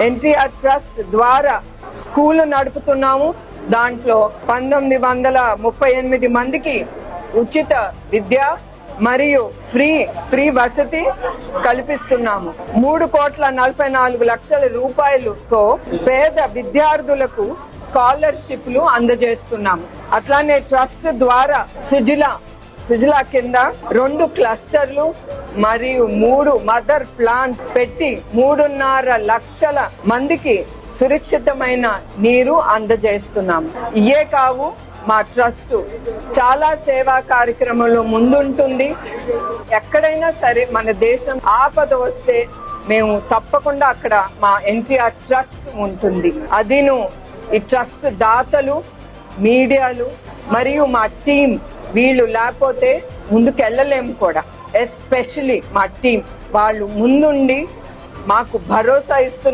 NTR trust ద్వారా school నడుపుతున్నాము. దాంట్లో 1938 మందికి ఉచిత విద్య మరియు ఫ్రీ వసతి కల్పిస్తున్నాము. 3,44,00,000 రూపాయలతో పేద విద్యార్థులకు స్కాలర్షిప్లు అందజేస్తున్నాము. అట్లానే ట్రస్ట్ ద్వారా సుజలా కింద 2 క్లస్టర్లు మరియు 3 మదర్ ప్లాంట్స్ పెట్టి 3.5 లక్షల మందికి సురక్షితమైన నీరు అందజేస్తున్నాము. ఇయే కావు, మా ట్రస్ట్ చాలా సేవా కార్యక్రమంలో ముందుంటుంది. ఎక్కడైనా సరే మన దేశం ఆపద వస్తే మేము తప్పకుండా అక్కడ మా ఎన్టీఆర్ ట్రస్ట్ ఉంటుంది. అదిను ఈ ట్రస్ట్ దాతలు, మీడియాలు మరియు మా టీం, వీళ్ళు లేకపోతే ముందుకెళ్ళలేము కూడా. ఎస్పెషలీ మా టీం, వాళ్ళు ముందుండి మాకు భరోసా ఇస్తున్నారు.